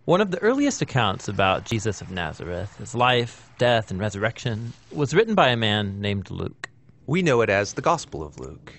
One of the earliest accounts about Jesus of Nazareth, his life, death, and resurrection, was written by a man named Luke. We know it as the Gospel of Luke.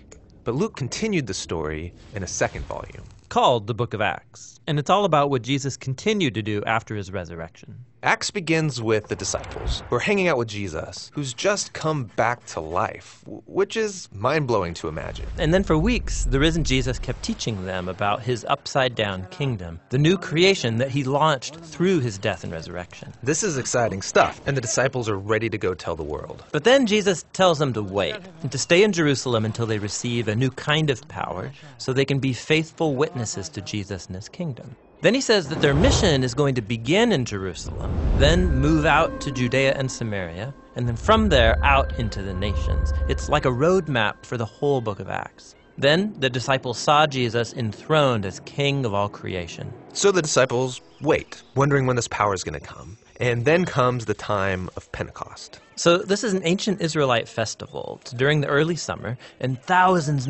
But Luke continued the story in a second volume, Called the Book of Acts, and it's all about what Jesus continued to do after his resurrection. Acts begins with the disciples who are hanging out with Jesus, who's just come back to life, which is mind-blowing to imagine. And then for weeks, the risen Jesus kept teaching them about his upside-down kingdom, the new creation that he launched through his death and resurrection. This is exciting stuff, and the disciples are ready to go tell the world. But then Jesus tells them to wait and to stay in Jerusalem until they receive a new kind of power so they can be faithful witnesses to Jesus and his kingdom. Then he says that their mission is going to begin in Jerusalem, then move out to Judea and Samaria, and then from there out into the nations. It's like a roadmap for the whole book of Acts. Then the disciples saw Jesus enthroned as King of all creation. So the disciples wait, wondering when this power is going to come. And then comes the time of Pentecost. So this is an ancient Israelite festival. It's during the early summer, and thousands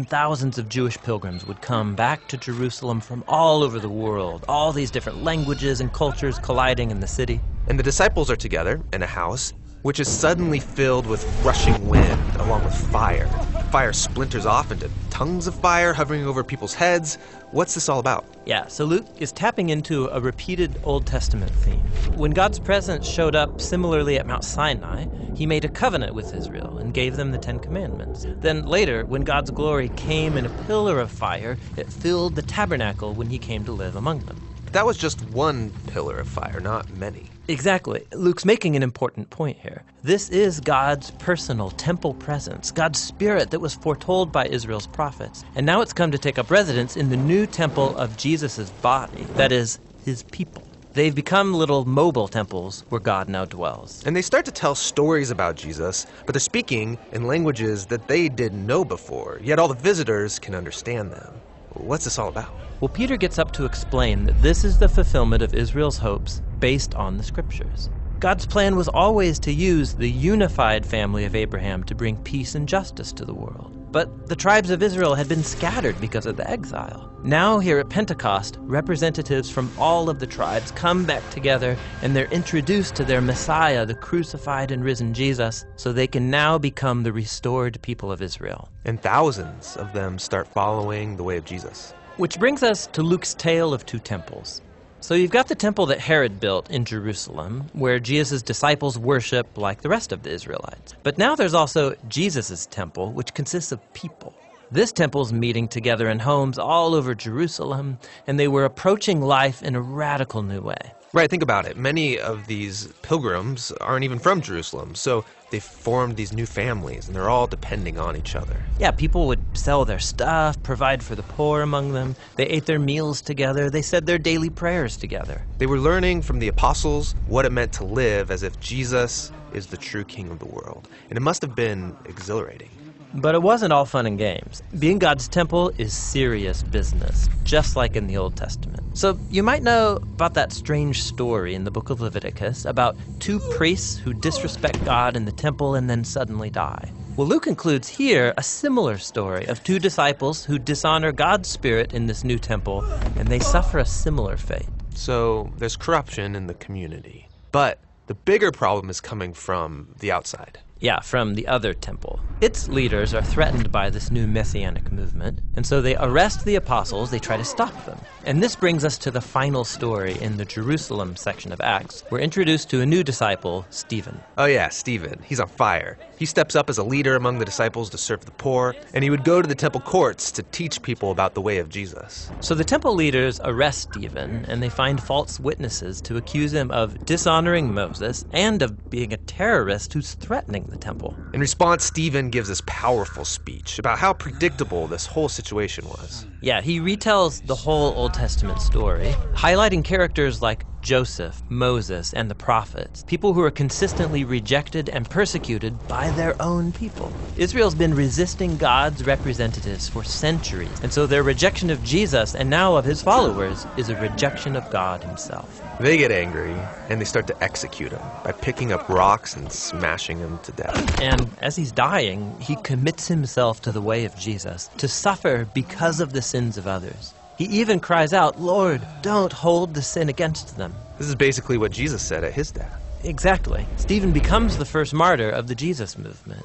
of Jewish pilgrims would come back to Jerusalem from all over the world, all these different languages and cultures colliding in the city. And the disciples are together in a house, which is suddenly filled with rushing wind along with fire. Fire splinters off into tongues of fire hovering over people's heads. What's this all about? Yeah, so Luke is tapping into a repeated Old Testament theme. When God's presence showed up similarly at Mount Sinai, he made a covenant with Israel and gave them the Ten Commandments. Then later, when God's glory came in a pillar of fire, it filled the tabernacle when he came to live among them. But that was just one pillar of fire, not many. Exactly. Luke's making an important point here. This is God's personal temple presence, God's spirit that was foretold by Israel's prophets. And now it's come to take up residence in the new temple of Jesus' body, that is, his people. They've become little mobile temples where God now dwells. And they start to tell stories about Jesus, but they're speaking in languages that they didn't know before, yet all the visitors can understand them. What's this all about? Well, Peter gets up to explain that this is the fulfillment of Israel's hopes based on the scriptures. God's plan was always to use the unified family of Abraham to bring peace and justice to the world. But the tribes of Israel had been scattered because of the exile. Now here at Pentecost, representatives from all of the tribes come back together and they're introduced to their Messiah, the crucified and risen Jesus, so they can now become the restored people of Israel. And thousands of them start following the way of Jesus. Which brings us to Luke's tale of two temples. So you've got the temple that Herod built in Jerusalem, where Jesus' disciples worship like the rest of the Israelites. But now there's also Jesus' temple, which consists of people. This temple's meeting together in homes all over Jerusalem, and they were approaching life in a radical new way. Right, think about it. Many of these pilgrims aren't even from Jerusalem, so they've formed these new families, and they're all depending on each other. Yeah, people would sell their stuff, provide for the poor among them. They ate their meals together. They said their daily prayers together. They were learning from the apostles what it meant to live as if Jesus is the true king of the world. And it must have been exhilarating. But it wasn't all fun and games. Being God's temple is serious business, just like in the Old Testament. So you might know about that strange story in the book of Leviticus about two priests who disrespect God in the temple and then suddenly die. Well, Luke includes here a similar story of two disciples who dishonor God's spirit in this new temple, and they suffer a similar fate. So there's corruption in the community. But the bigger problem is coming from the outside. Yeah, from the other temple. Its leaders are threatened by this new messianic movement, and so they arrest the apostles, they try to stop them. And this brings us to the final story in the Jerusalem section of Acts. We're introduced to a new disciple, Stephen. Oh yeah, Stephen. He's on fire. He steps up as a leader among the disciples to serve the poor, and he would go to the temple courts to teach people about the way of Jesus. So the temple leaders arrest Stephen, and they find false witnesses to accuse him of dishonoring Moses and of being a terrorist who's threatening the temple. In response, Stephen gives this powerful speech about how predictable this whole situation was. Yeah, he retells the whole Old Testament story, highlighting characters like Joseph, Moses, and the prophets, people who are consistently rejected and persecuted by their own people. Israel's been resisting God's representatives for centuries, and so their rejection of Jesus and now of his followers is a rejection of God himself. They get angry, and they start to execute him by picking up rocks and smashing him to death. And as he's dying, he commits himself to the way of Jesus, to suffer because of the sins of others. He even cries out, "Lord, don't hold the sin against them." This is basically what Jesus said at his death. Exactly. Stephen becomes the first martyr of the Jesus movement.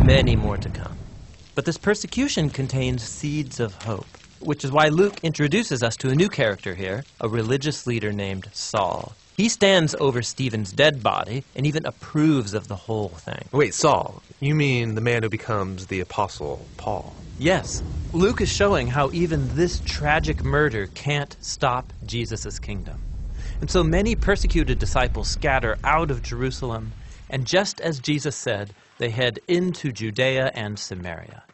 Many more to come. But this persecution contains seeds of hope, which is why Luke introduces us to a new character here, a religious leader named Saul. He stands over Stephen's dead body and even approves of the whole thing. Wait, Saul, you mean the man who becomes the Apostle Paul? Yes, Luke is showing how even this tragic murder can't stop Jesus' kingdom. And so many persecuted disciples scatter out of Jerusalem, and just as Jesus said, they head into Judea and Samaria.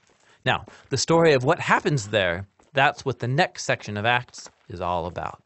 Now, the story of what happens there, that's what the next section of Acts is all about.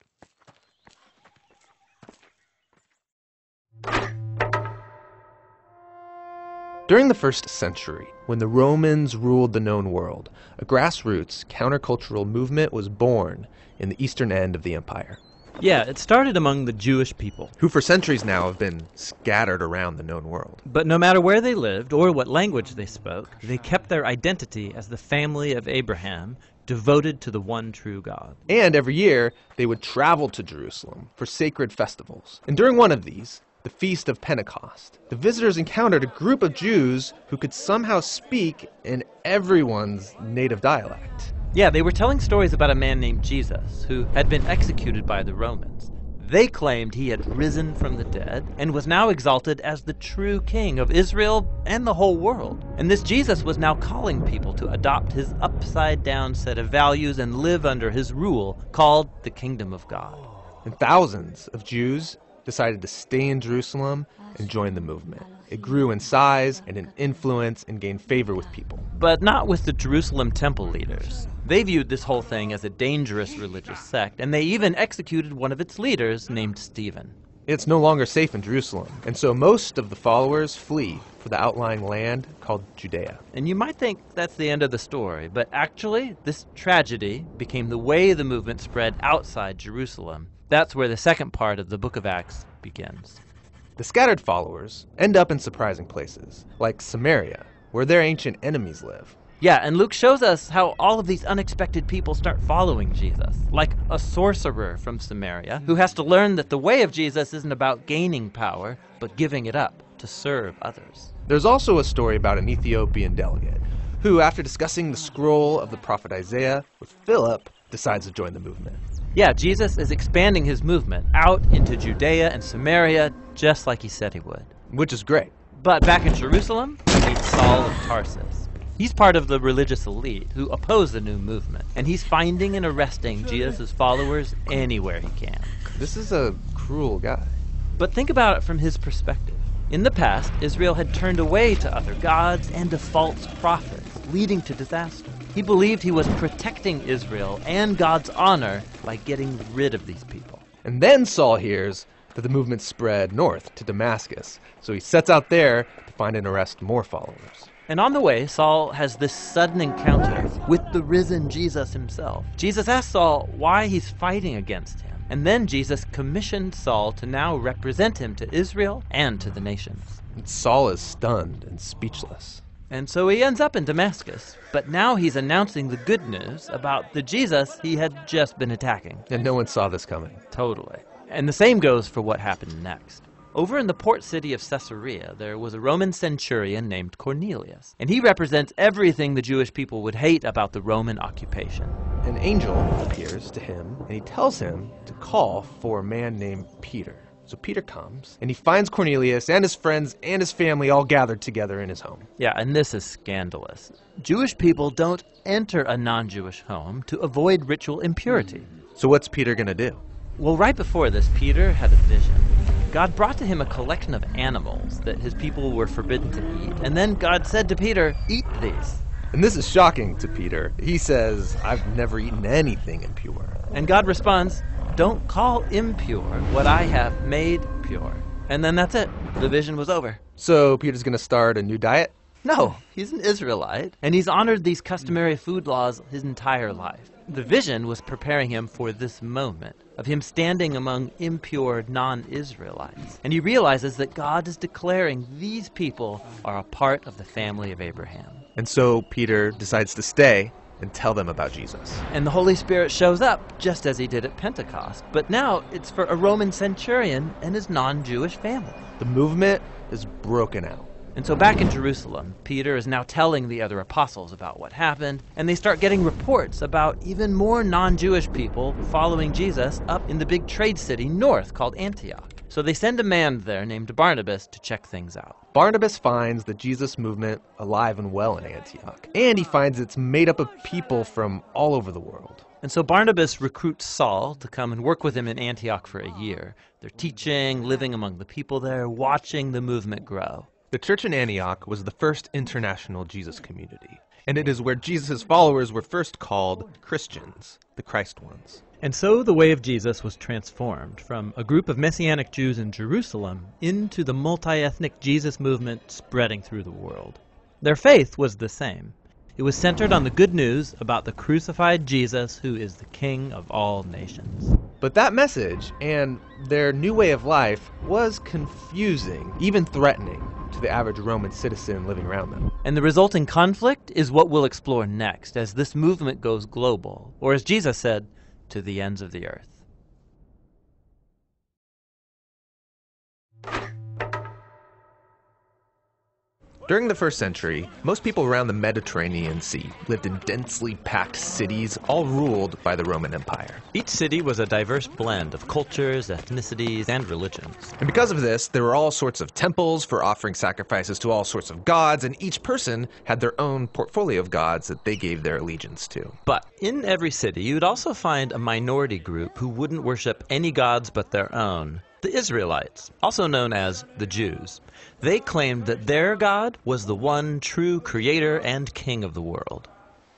During the first century, when the Romans ruled the known world, a grassroots countercultural movement was born in the eastern end of the empire. Yeah, it started among the Jewish people, who for centuries now have been scattered around the known world. But no matter where they lived or what language they spoke, they kept their identity as the family of Abraham, devoted to the one true God. And every year, they would travel to Jerusalem for sacred festivals. And during one of these, the Feast of Pentecost, the visitors encountered a group of Jews who could somehow speak in everyone's native dialect. Yeah, they were telling stories about a man named Jesus who had been executed by the Romans. They claimed he had risen from the dead and was now exalted as the true king of Israel and the whole world. And this Jesus was now calling people to adopt his upside-down set of values and live under his rule, called the Kingdom of God. And thousands of Jews decided to stay in Jerusalem and join the movement. It grew in size and in influence and gained favor with people. But not with the Jerusalem temple leaders. They viewed this whole thing as a dangerous religious sect, and they even executed one of its leaders named Stephen. It's no longer safe in Jerusalem, and so most of the followers flee for the outlying land called Judea. And you might think that's the end of the story, but actually, this tragedy became the way the movement spread outside Jerusalem. That's where the second part of the book of Acts begins. The scattered followers end up in surprising places, like Samaria, where their ancient enemies live. Yeah, and Luke shows us how all of these unexpected people start following Jesus, like a sorcerer from Samaria who has to learn that the way of Jesus isn't about gaining power, but giving it up to serve others. There's also a story about an Ethiopian delegate who, after discussing the scroll of the prophet Isaiah with Philip, decides to join the movement. Yeah, Jesus is expanding his movement out into Judea and Samaria, just like he said he would. Which is great. But back in Jerusalem, he meets Saul of Tarsus. He's part of the religious elite who oppose the new movement, and he's finding and arresting Jesus' followers anywhere he can. This is a cruel guy. But think about it from his perspective. In the past, Israel had turned away to other gods and to false prophets, leading to disaster. He believed he was protecting Israel and God's honor by getting rid of these people. And then Saul hears that the movement spread north to Damascus, so he sets out there to find and arrest more followers. And on the way, Saul has this sudden encounter with the risen Jesus himself. Jesus asks Saul why he's fighting against him. And then Jesus commissioned Saul to now represent him to Israel and to the nations. And Saul is stunned and speechless. And so he ends up in Damascus. But now he's announcing the good news about the Jesus he had just been attacking. And no one saw this coming. Totally. And the same goes for what happened next. Over in the port city of Caesarea, there was a Roman centurion named Cornelius. And he represents everything the Jewish people would hate about the Roman occupation. An angel appears to him, and he tells him to call for a man named Peter. So Peter comes, and he finds Cornelius and his friends and his family all gathered together in his home. Yeah, and this is scandalous. Jewish people don't enter a non-Jewish home to avoid ritual impurity. So what's Peter going to do? Well, right before this, Peter had a vision. God brought to him a collection of animals that his people were forbidden to eat. And then God said to Peter, "Eat these." And this is shocking to Peter. He says, "I've never eaten anything impure." And God responds, "Don't call impure what I have made pure." And then that's it. The vision was over. So Peter's going to start a new diet? No, he's an Israelite, and he's honored these customary food laws his entire life. The vision was preparing him for this moment of him standing among impure non-Israelites. And he realizes that God is declaring these people are a part of the family of Abraham. And so Peter decides to stay and tell them about Jesus. And the Holy Spirit shows up just as he did at Pentecost. But now it's for a Roman centurion and his non-Jewish family. The movement is broken out. And so back in Jerusalem, Peter is now telling the other apostles about what happened, and they start getting reports about even more non-Jewish people following Jesus up in the big trade city north called Antioch. So they send a man there named Barnabas to check things out. Barnabas finds the Jesus movement alive and well in Antioch, and he finds it's made up of people from all over the world. And so Barnabas recruits Saul to come and work with him in Antioch for a year. They're teaching, living among the people there, watching the movement grow. The church in Antioch was the first international Jesus community, and it is where Jesus' followers were first called Christians, the Christ ones. And so the way of Jesus was transformed from a group of Messianic Jews in Jerusalem into the multi-ethnic Jesus movement spreading through the world. Their faith was the same. It was centered on the good news about the crucified Jesus, who is the King of all nations. But that message and their new way of life was confusing, even threatening, to the average Roman citizen living around them. And the resulting conflict is what we'll explore next as this movement goes global, or as Jesus said, to the ends of the earth. During the first century, most people around the Mediterranean Sea lived in densely packed cities, all ruled by the Roman Empire. Each city was a diverse blend of cultures, ethnicities, and religions. And because of this, there were all sorts of temples for offering sacrifices to all sorts of gods, and each person had their own portfolio of gods that they gave their allegiance to. But in every city, you'd also find a minority group who wouldn't worship any gods but their own. The Israelites, also known as the Jews. They claimed that their God was the one true creator and king of the world.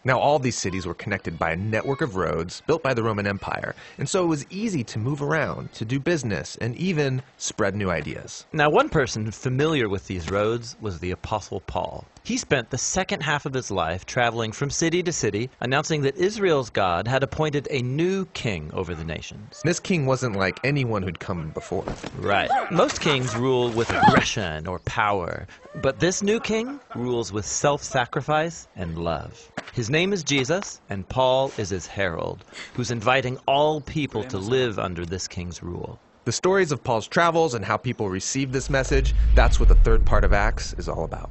Now, all these cities were connected by a network of roads built by the Roman Empire, and so it was easy to move around, to do business, and even spread new ideas. Now, one person familiar with these roads was the Apostle Paul. He spent the second half of his life traveling from city to city, announcing that Israel's God had appointed a new king over the nations. This king wasn't like anyone who'd come before. Right. Most kings rule with aggression or power, but this new king rules with self-sacrifice and love. His name is Jesus, and Paul is his herald, who's inviting all people to live under this king's rule. The stories of Paul's travels and how people received this message, that's what the third part of Acts is all about.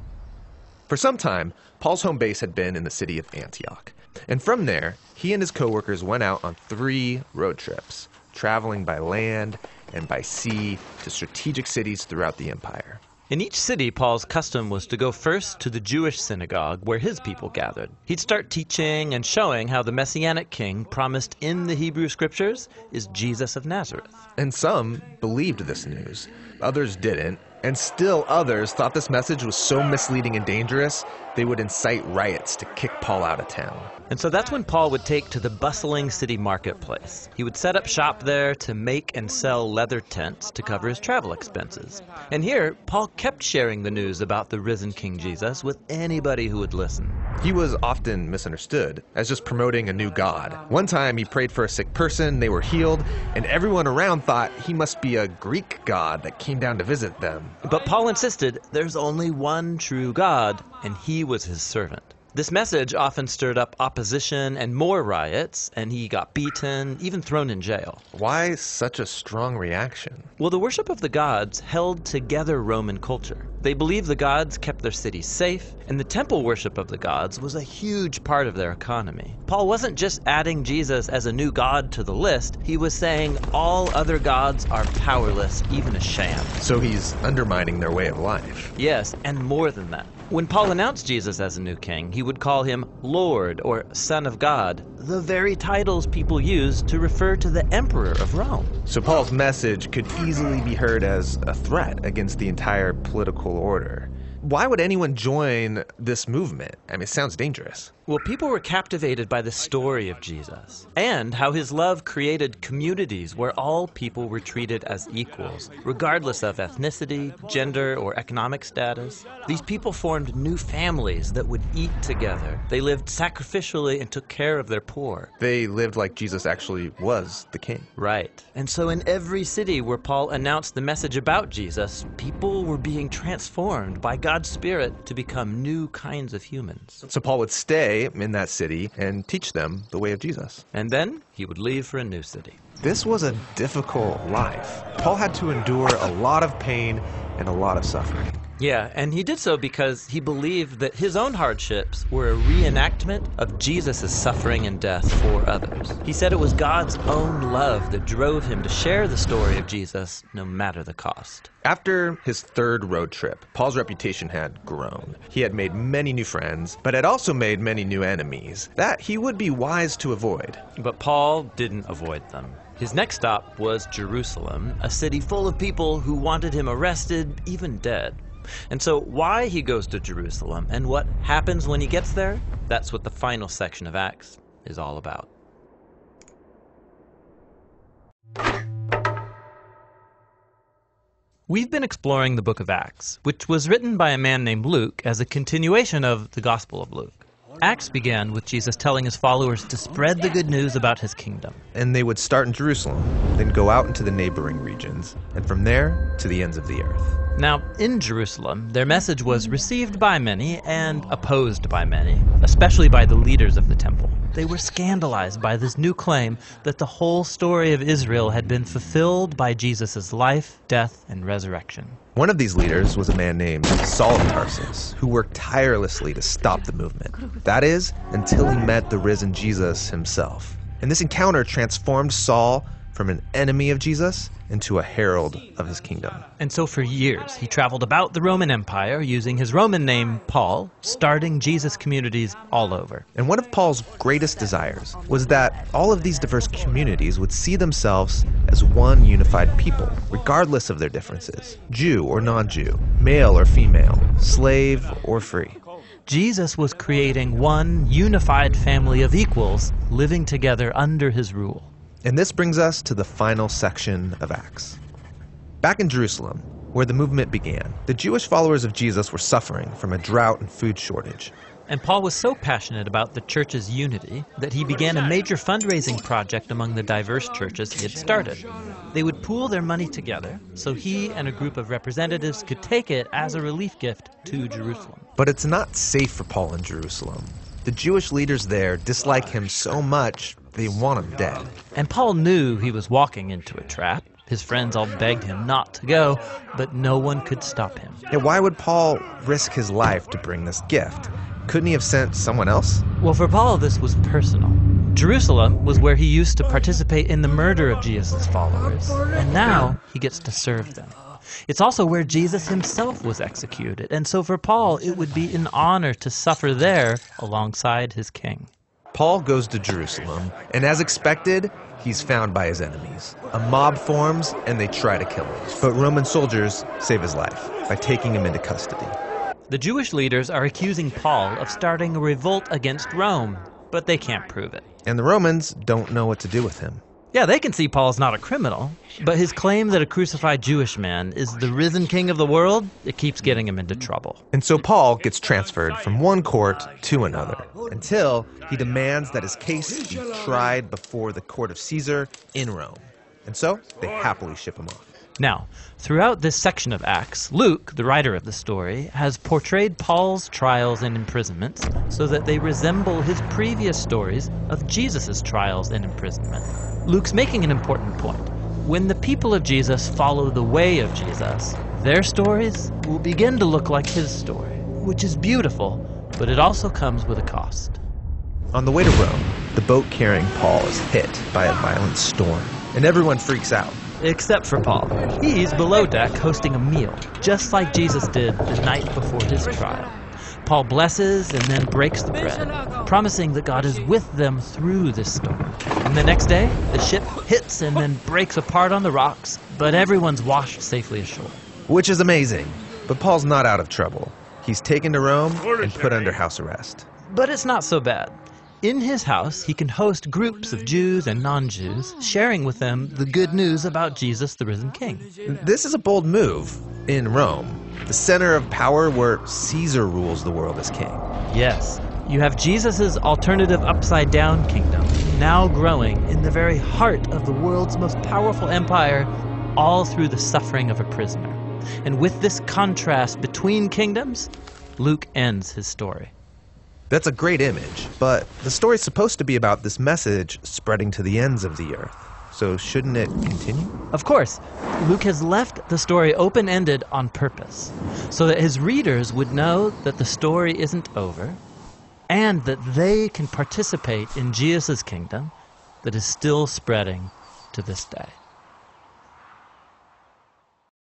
For some time, Paul's home base had been in the city of Antioch. And from there, he and his co-workers went out on 3 road trips, traveling by land and by sea to strategic cities throughout the empire. In each city, Paul's custom was to go first to the Jewish synagogue where his people gathered. He'd start teaching and showing how the Messianic king promised in the Hebrew Scriptures is Jesus of Nazareth. And some believed this news, others didn't, and still others thought this message was so misleading and dangerous, they would incite riots to kick Paul out of town. And so that's when Paul would take to the bustling city marketplace. He would set up shop there to make and sell leather tents to cover his travel expenses. And here, Paul kept sharing the news about the risen King Jesus with anybody who would listen. He was often misunderstood as just promoting a new god. One time he prayed for a sick person, they were healed, and everyone around thought he must be a Greek god that came down to visit them. But Paul insisted there's only one true God, and he was his servant. This message often stirred up opposition and more riots, and he got beaten, even thrown in jail. Why such a strong reaction? Well, the worship of the gods held together Roman culture. They believed the gods kept their cities safe, and the temple worship of the gods was a huge part of their economy. Paul wasn't just adding Jesus as a new god to the list, he was saying all other gods are powerless, even a sham. So he's undermining their way of life. Yes, and more than that. When Paul announced Jesus as a new king, he would call him Lord or Son of God, the very titles people used to refer to the Emperor of Rome. So Paul's message could easily be heard as a threat against the entire political order. Why would anyone join this movement? I mean, it sounds dangerous. Well, people were captivated by the story of Jesus and how his love created communities where all people were treated as equals, regardless of ethnicity, gender, or economic status. These people formed new families that would eat together. They lived sacrificially and took care of their poor. They lived like Jesus actually was the king. Right. And so in every city where Paul announced the message about Jesus, people were being transformed by God's Spirit to become new kinds of humans. So Paul would stay stay in that city and teach them the way of Jesus. And then he would leave for a new city. This was a difficult life. Paul had to endure a lot of pain and a lot of suffering. Yeah, and he did so because he believed that his own hardships were a reenactment of Jesus' suffering and death for others. He said it was God's own love that drove him to share the story of Jesus, no matter the cost. After his third road trip, Paul's reputation had grown. He had made many new friends, but had also made many new enemies that he would be wise to avoid. But Paul didn't avoid them. His next stop was Jerusalem, a city full of people who wanted him arrested, even dead. And so why he goes to Jerusalem and what happens when he gets there, that's what the final section of Acts is all about. We've been exploring the book of Acts, which was written by a man named Luke as a continuation of the Gospel of Luke. Acts began with Jesus telling his followers to spread the good news about his kingdom. And they would start in Jerusalem, then go out into the neighboring regions, and from there to the ends of the earth. Now, in Jerusalem, their message was received by many and opposed by many, especially by the leaders of the temple. They were scandalized by this new claim that the whole story of Israel had been fulfilled by Jesus' life, death, and resurrection. One of these leaders was a man named Saul of Tarsus, who worked tirelessly to stop the movement. That is, until he met the risen Jesus himself. And this encounter transformed Saul from an enemy of Jesus into a herald of his kingdom. And so for years, he traveled about the Roman Empire using his Roman name, Paul, starting Jesus communities all over. And one of Paul's greatest desires was that all of these diverse communities would see themselves as one unified people, regardless of their differences, Jew or non-Jew, male or female, slave or free. Jesus was creating one unified family of equals living together under his rule. And this brings us to the final section of Acts. Back in Jerusalem, where the movement began, the Jewish followers of Jesus were suffering from a drought and food shortage. And Paul was so passionate about the church's unity that he began a major fundraising project among the diverse churches he had started. They would pool their money together so he and a group of representatives could take it as a relief gift to Jerusalem. But it's not safe for Paul in Jerusalem. The Jewish leaders there dislike him so much they want him dead. And Paul knew he was walking into a trap. His friends all begged him not to go, but no one could stop him. And why would Paul risk his life to bring this gift? Couldn't he have sent someone else? Well, for Paul, this was personal. Jerusalem was where he used to participate in the murder of Jesus' followers, and now he gets to serve them. It's also where Jesus himself was executed, and so for Paul, it would be an honor to suffer there alongside his king. Paul goes to Jerusalem, and as expected, he's found by his enemies. A mob forms, and they try to kill him. But Roman soldiers save his life by taking him into custody. The Jewish leaders are accusing Paul of starting a revolt against Rome, but they can't prove it. And the Romans don't know what to do with him. Yeah, they can see Paul's not a criminal, but his claim that a crucified Jewish man is the risen king of the world, it keeps getting him into trouble. And so Paul gets transferred from one court to another until he demands that his case be tried before the court of Caesar in Rome. And so they happily ship him off. Now, throughout this section of Acts, Luke, the writer of the story, has portrayed Paul's trials and imprisonments so that they resemble his previous stories of Jesus' trials and imprisonment. Luke's making an important point. When the people of Jesus follow the way of Jesus, their stories will begin to look like his story, which is beautiful, but it also comes with a cost. On the way to Rome, the boat carrying Paul is hit by a violent storm, and everyone freaks out. Except for Paul. He's below deck hosting a meal, just like Jesus did the night before his trial. Paul blesses and then breaks the bread, promising that God is with them through this storm. And the next day, the ship hits and then breaks apart on the rocks, but everyone's washed safely ashore. Which is amazing, but Paul's not out of trouble. He's taken to Rome and put under house arrest. But it's not so bad. In his house, he can host groups of Jews and non-Jews, sharing with them the good news about Jesus, the risen king. This is a bold move in Rome, the center of power where Caesar rules the world as king. Yes, you have Jesus' alternative upside-down kingdom, now growing in the very heart of the world's most powerful empire, all through the suffering of a prisoner. And with this contrast between kingdoms, Luke ends his story. That's a great image, but the story's supposed to be about this message spreading to the ends of the earth. So shouldn't it continue? Of course, Luke has left the story open-ended on purpose, so that his readers would know that the story isn't over, and that they can participate in Jesus' kingdom that is still spreading to this day.